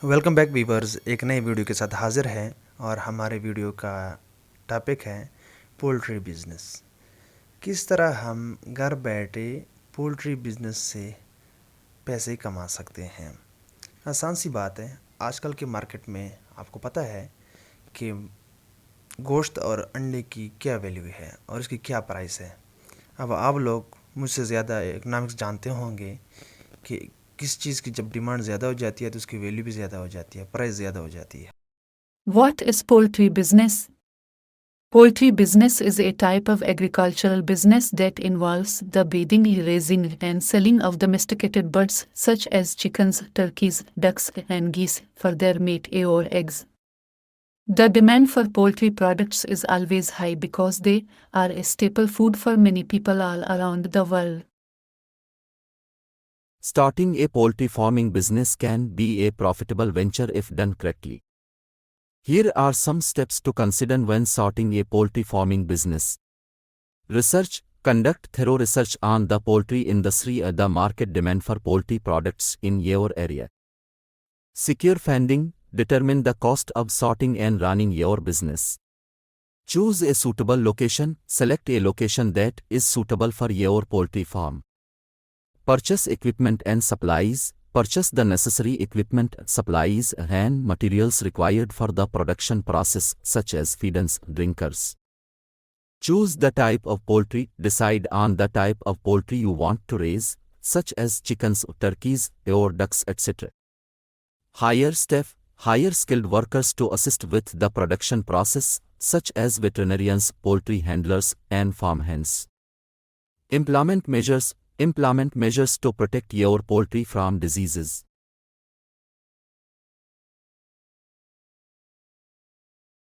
Welcome back viewers. एक नई video के साथ हाजिर हैं और हमारे वीडियो का टॉपिक है पोल्ट्री बिज़नेस। किस तरह हम घर बैठे पोल्ट्री बिज़नेस से पैसे कमा सकते हैं। आसान सी बात है। आजकल के मार्केट में आपको पता है कि गोश्त और अंडे की क्या वैल्यू है और इसकी क्या प्राइस है। अब आप लोग मुझसे ज़्यादा इकोनॉमिक्स जानते होंगे कि किस चीज़ की जब डिमांड ज़्यादा हो जाती है तो उसकी वैल्यू भी ज़्यादा हो जाती है, प्राइस ज़्यादा हो जाती है। What is poultry business? Poultry business is a type of agricultural business that involves the breeding, raising, and selling of domesticated birds such as chickens, turkeys, ducks, and geese for their meat or eggs. The demand for poultry products is always high because they are a staple food for many people all around the world. Starting a poultry farming business can be a profitable venture if done correctly. Here are some steps to consider when starting a poultry farming business. Research. Conduct thorough research on the poultry industry and the market demand for poultry products in your area. Secure funding. Determine the cost of starting and running your business. Choose a suitable location. Select a location that is suitable for your poultry farm. Purchase equipment and supplies. Purchase the necessary equipment, supplies, and materials required for the production process, such as feeders, drinkers. Choose the type of poultry. Decide on the type of poultry you want to raise, such as chickens, turkeys, or ducks, etc. Hire staff. Hire skilled workers to assist with the production process, such as veterinarians, poultry handlers, and farm hands. Implement measures. Implement measures to protect your poultry from diseases.